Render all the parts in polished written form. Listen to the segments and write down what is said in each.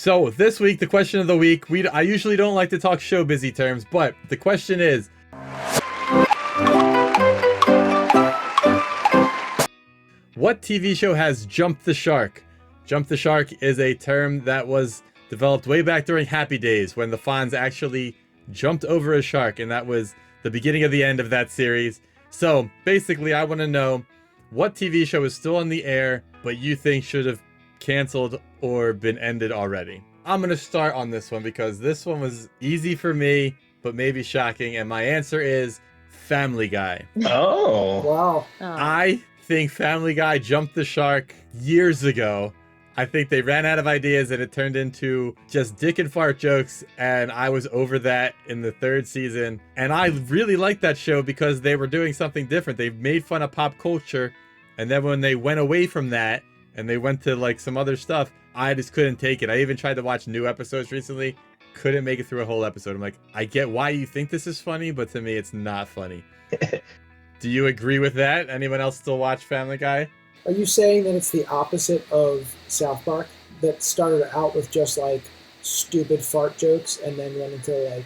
So this week, the question of the week, I usually don't like to talk show busy terms, but the question is, what TV show has jumped the shark? Jump the shark is a term that was developed way back during Happy Days when the Fonz actually jumped over a shark, and that was the beginning of the end of that series. So basically, I want to know what TV show is still on the air, but you think should have canceled or been ended already. I'm going to start on this one because this one was easy for me, but maybe shocking. And my answer is Family Guy. Oh. Wow. I think Family Guy jumped the shark years ago. I think they ran out of ideas and it turned into just dick and fart jokes. And I was over that in the third season. And I really liked that show because they were doing something different. They made fun of pop culture. And then when they went away from that and they went to like some other stuff, I just couldn't take it. I even tried to watch new episodes recently. Couldn't make it through a whole episode. I'm like, I get why you think this is funny, but to me, it's not funny. Do you agree with that? Anyone else still watch Family Guy? Are you saying that it's the opposite of South Park that started out with just like stupid fart jokes and then went into like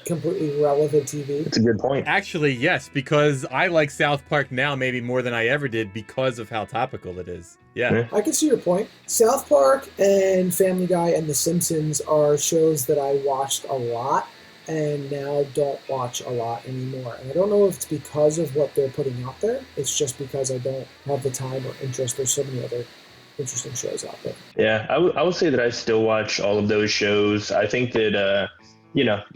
completely relevant TV? That's a good point. Actually, yes, because I like South Park now maybe more than I ever did because of how topical it is. Yeah. I can see your point. South Park and Family Guy and The Simpsons are shows that I watched a lot and now don't watch a lot anymore. And I don't know if it's because of what they're putting out there. It's just because I don't have the time or interest. There's so many other interesting shows out there. Yeah, I would say that I still watch all of those shows. I think that,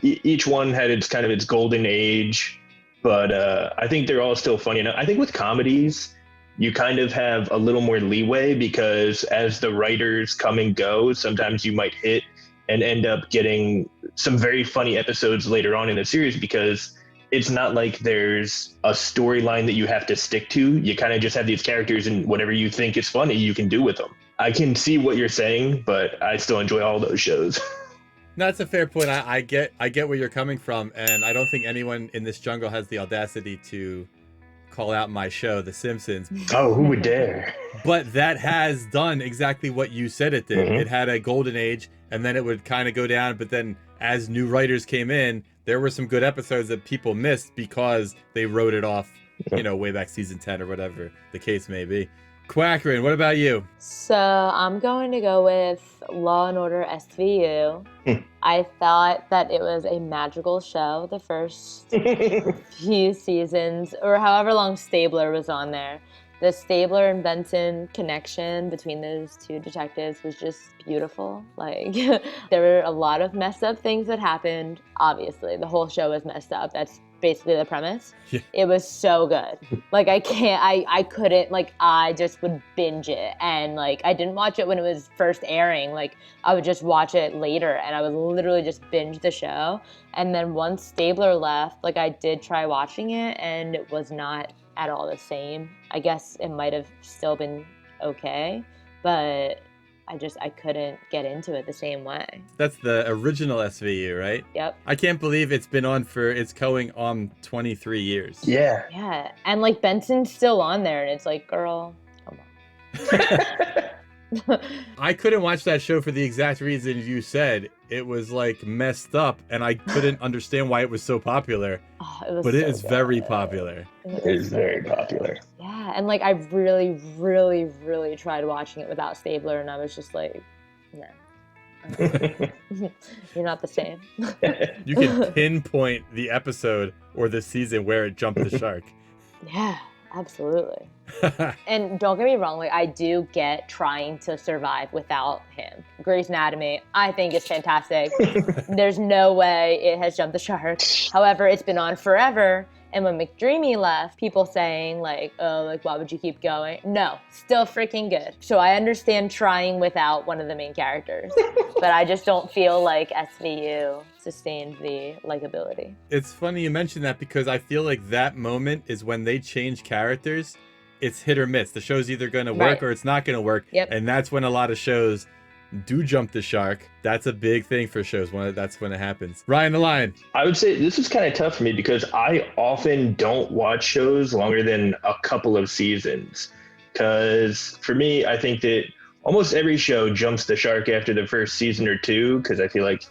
each one had its kind of its golden age, but I think they're all still funny enough. I think with comedies, you kind of have a little more leeway because as the writers come and go, sometimes you might hit and end up getting some very funny episodes later on in the series because it's not like there's a storyline that you have to stick to. You kind of just have these characters and whatever you think is funny, you can do with them. I can see what you're saying, but I still enjoy all those shows. No, that's a fair point. I get where you're coming from, and I don't think anyone in this jungle has the audacity to call out my show, The Simpsons. Oh, who would dare? But that has done exactly what you said it did. Mm-hmm. It had a golden age, and then it would kind of go down, but then as new writers came in, there were some good episodes that people missed because they wrote it off, way back season 10 or whatever the case may be. Quackerin, what about you? So I'm going to go with Law and Order SVU. I thought that it was a magical show the first few seasons, or however long Stabler was on there. The Stabler and Benson connection between those two detectives was just beautiful. Like, there were a lot of messed up things that happened. Obviously, the whole show was messed up. That's basically the premise. Yeah. It was so good. Like, I couldn't, like, I just would binge it. And, like, I didn't watch it when it was first airing. Like, I would just watch it later, and I would literally just binge the show. And then once Stabler left, like, I did try watching it, and it was not at all the same. I guess it might have still been okay, but I couldn't get into it the same way. That's the original SVU, right? Yep. I can't believe it's going on 23 years. Yeah. Yeah, and like Benson's still on there, and it's like, girl, come on. I couldn't watch that show for the exact reason you said. It was like messed up, and I couldn't understand why it was so popular. But it is very popular. It is very popular. Yeah, and like I really, really, really tried watching it without Stabler, and I was just like, no. You're not the same. You can pinpoint the episode or the season where it jumped the shark. Yeah, absolutely. And don't get me wrong, like I do get trying to survive without him. Grey's Anatomy, I think is fantastic. There's no way it has jumped the shark. However, it's been on forever. And when McDreamy left, people saying like, oh, like why would you keep going? No, still freaking good. So I understand trying without one of the main characters, but I just don't feel like SVU sustained the likability. It's funny you mention that because I feel like that moment is when they change characters. It's hit or miss. The show's either going to work or it's not going to work. Yep. And that's when a lot of shows do jump the shark. That's a big thing for shows. That's when it happens. Ryan the Lion. I would say this is kind of tough for me because I often don't watch shows longer than a couple of seasons. Because for me, I think that almost every show jumps the shark after the first season or two, because I feel like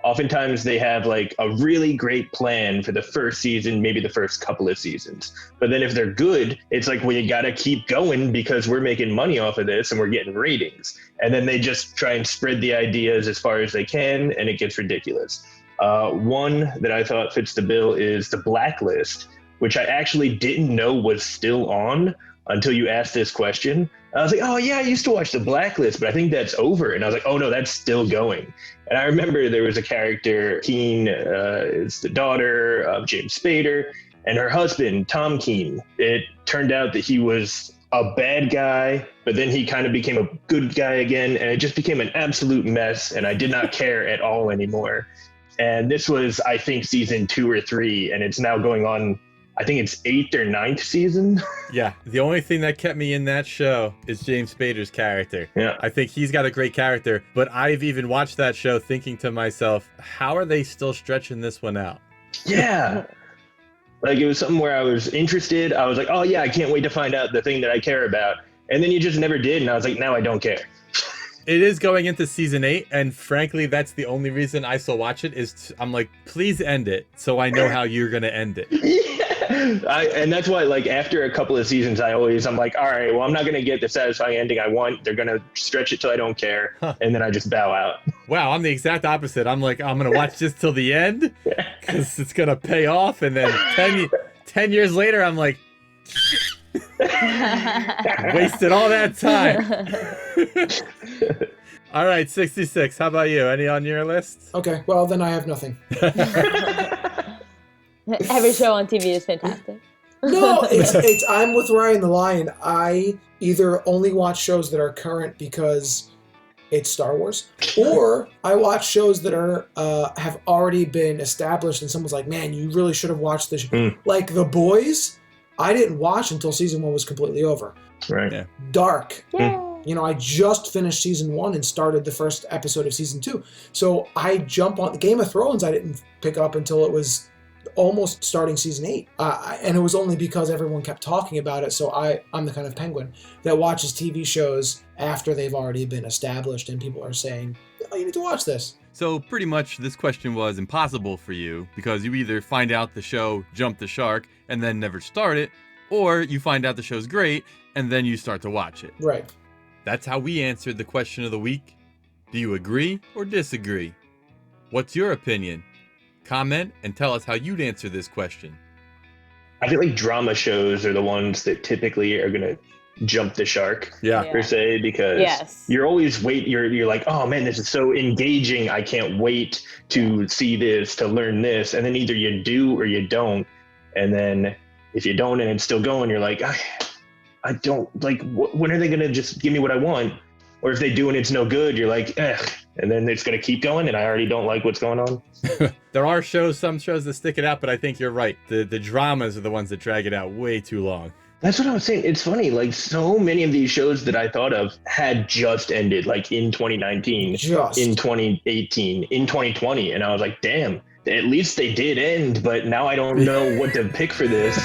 oftentimes they have like a really great plan for the first season, maybe the first couple of seasons. But then if they're good, it's like, well, you got to keep going because we're making money off of this and we're getting ratings. And then they just try and spread the ideas as far as they can, and it gets ridiculous. One that I thought fits the bill is the Blacklist, which I actually didn't know was still on until you asked this question. I was like, oh yeah, I used to watch the Blacklist, but I think that's over. And I was like, oh no, that's still going. And I remember there was a character, Keen, is the daughter of James Spader, and her husband, Tom Keen. It turned out that he was a bad guy, but then he kind of became a good guy again, and it just became an absolute mess, and I did not care at all anymore. And this was, I think, season 2 or 3, and it's now going on, I think it's 8th or 9th season. Yeah, the only thing that kept me in that show is James Spader's character. Yeah. I think he's got a great character, but I've even watched that show thinking to myself, how are they still stretching this one out? Yeah. Like, it was something where I was interested. I was like, oh yeah, I can't wait to find out the thing that I care about. And then you just never did, and I was like, now I don't care. It is going into season 8, and frankly, that's the only reason I still watch it. I'm like, please end it, so I know how you're gonna end it. Yeah, and that's why, like, after a couple of seasons, I'm like, all right, well, I'm not gonna get the satisfying ending I want. They're gonna stretch it till I don't care, and then I just bow out. Wow, I'm the exact opposite. I'm like, I'm gonna watch this till the end because it's gonna pay off, and then 10 years later, I'm like, wasted all that time. All right, 66. How about you? Any on your list? Okay, well, then I have nothing. Every show on TV is fantastic. No, it's I'm with Ryan the Lion. I either only watch shows that are current because it's Star Wars, or I watch shows that are have already been established and someone's like, man, you really should have watched this. Like The Boys, I didn't watch until season 1 was completely over. Right. Yeah. Dark. Yeah. You know, I just finished season 1 and started the first episode of season 2. So I jump on Game of Thrones. I didn't pick up until it was almost starting season 8. And it was only because everyone kept talking about it. So I'm the kind of penguin that watches TV shows after they've already been established and people are saying, oh, you need to watch this. So pretty much this question was impossible for you because you either find out the show jumped the shark and then never start it, or you find out the show's great and then you start to watch it. Right. That's how we answered the question of the week. Do you agree or disagree? What's your opinion? Comment and tell us how you'd answer this question. I feel like drama shows are the ones that typically are going to jump the shark, per se, because you're always you're like, oh man, this is so engaging. I can't wait to see this, to learn this. And then either you do or you don't. And then if you don't and it's still going, you're like, I don't like, when are they going to just give me what I want? Or if they do and it's no good, you're like, and then it's going to keep going and I already don't like what's going on. There are some shows that stick it out, but I think you're right. The dramas are the ones that drag it out way too long. That's what I was saying. It's funny, like so many of these shows that I thought of had just ended, like in 2019, in 2018, in 2020. And I was like, damn, at least they did end, but now I don't know what to pick for this.